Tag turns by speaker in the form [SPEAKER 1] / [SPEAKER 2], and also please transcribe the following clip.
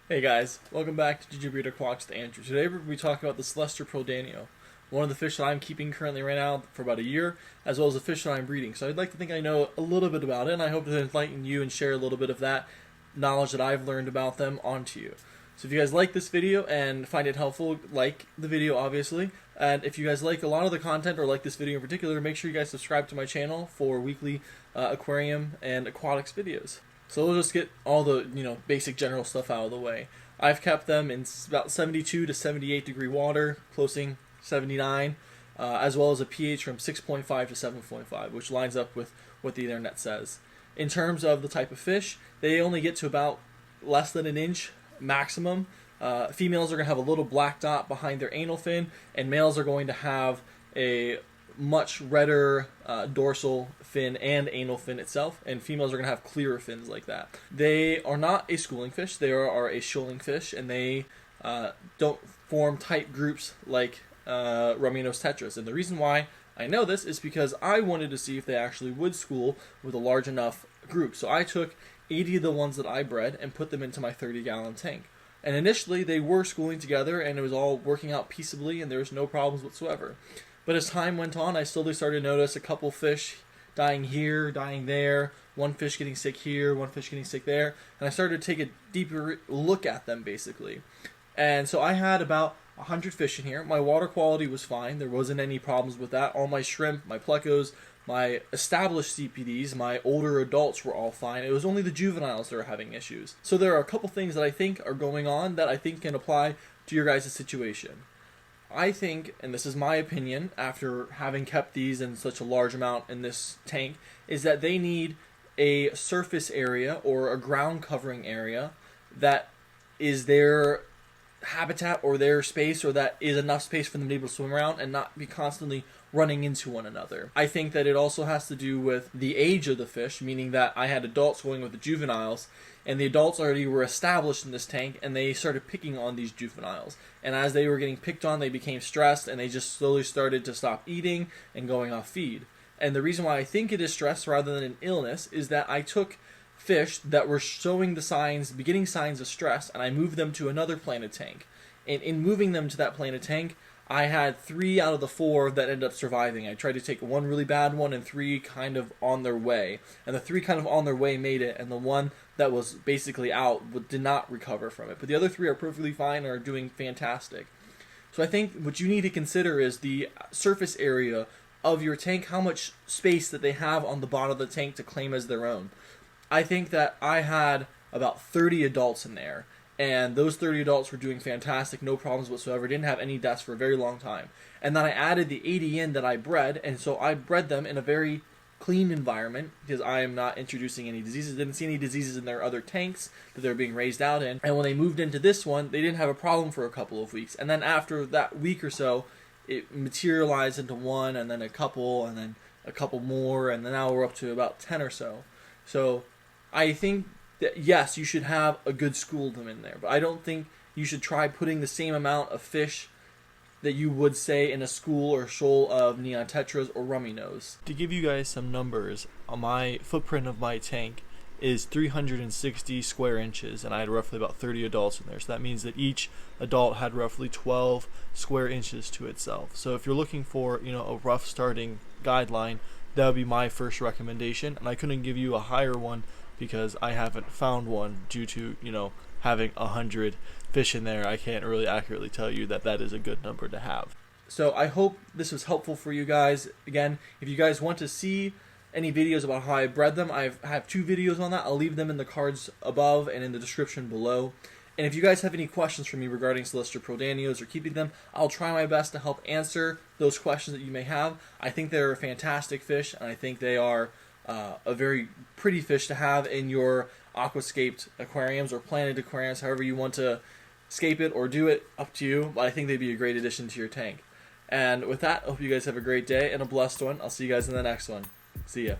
[SPEAKER 1] Hey guys, welcome back to GG Breeder Aquatics with Andrew. Today we're going to be talking about the Celestial Pearl Danio, one of the fish that I'm keeping currently right now for about a year, as well as a fish that I'm breeding. So I'd like to think I know a little bit about it, and I hope to enlighten you and share a little bit of that knowledge that I've learned about them onto you. So if you guys like this video and find it helpful, like the video obviously, and if you guys like a lot of the content or like this video in particular, make sure you guys subscribe to my channel for weekly aquarium and aquatics videos. So we'll just get all the basic general stuff out of the way. I've kept them in about 72 to 78 degree water, closing 79, as well as a pH from 6.5 to 7.5, which lines up with what the internet says. In terms of the type of fish, they only get to about less than an inch maximum. Females are going to have a little black dot behind their anal fin, and males are going to have a much redder dorsal fin and anal fin itself, and females are going to have clearer fins like that. They are not a schooling fish, they are a shoaling fish, and they don't form tight groups like Raminos tetras. And the reason why I know this is because I wanted to see if they actually would school with a large enough group. So I took 80 of the ones that I bred and put them into my 30-gallon tank. And initially they were schooling together and it was all working out peaceably and there was no problems whatsoever. But as time went on, I slowly started to notice a couple fish dying here, dying there, one fish getting sick here, one fish getting sick there, and I started to take a deeper look at them basically. And so I had about 100 fish in here. My water quality was fine. There wasn't any problems with that. All my shrimp, my plecos, my established CPDs, my older adults were all fine. It was only the juveniles that were having issues. So there are a couple things that I think are going on that I think can apply to your guys' situation. I think, and this is my opinion after having kept these in such a large amount in this tank, is that they need a surface area or a ground covering area that is their habitat or their space, or that is enough space for them to be able to swim around and not be constantly running into one another. I think that it also has to do with the age of the fish, meaning that I had adults going with the juveniles, and the adults already were established in this tank, and they started picking on these juveniles. And as they were getting picked on, they became stressed, and they just slowly started to stop eating and going off feed. And the reason why I think it is stress rather than an illness is that I took fish that were showing the signs, beginning signs of stress, and I moved them to another planted tank. And in moving them to that planted tank, I had 3 out of the 4 that ended up surviving. I tried to take one really bad one and 3 kind of on their way. And the 3 kind of on their way made it, and the one that was basically out did not recover from it. But the other 3 are perfectly fine and are doing fantastic. So I think what you need to consider is the surface area of your tank, how much space that they have on the bottom of the tank to claim as their own. I think that I had about 30 adults in there, and those 30 adults were doing fantastic, no problems whatsoever, didn't have any deaths for a very long time. And then I added the 80 in that I bred, and so I bred them in a very clean environment because I am not introducing any diseases. Didn't see any diseases in their other tanks that they were being raised out in. And when they moved into this one, they didn't have a problem for a couple of weeks. And then after that week or so, it materialized into 1, and then a couple, and then a couple more, and then now we're up to about 10 or so. So I think that yes, you should have a good school of them in there, but I don't think you should try putting the same amount of fish that you would say in a school or shoal of neon tetras or Raminos. To give you guys some numbers, my footprint of my tank is 360 square inches, and I had roughly about 30 adults in there. So that means that each adult had roughly 12 square inches to itself. So if you're looking for, a rough starting guideline, that would be my first recommendation. And I couldn't give you a higher one because I haven't found one due to, having 100 fish in there. I can't really accurately tell you that that is a good number to have. So I hope this was helpful for you guys. Again, if you guys want to see any videos about how I bred them, I have 2 videos on that. I'll leave them in the cards above and in the description below. And if you guys have any questions for me regarding Celestial Pearl Danios or keeping them, I'll try my best to help answer those questions that you may have. I think they're a fantastic fish, and I think they are a very pretty fish to have in your aquascaped aquariums or planted aquariums, however you want to scape it or do it, up to you. But I think they'd be a great addition to your tank. And with that, I hope you guys have a great day and a blessed one. I'll see you guys in the next one. See ya.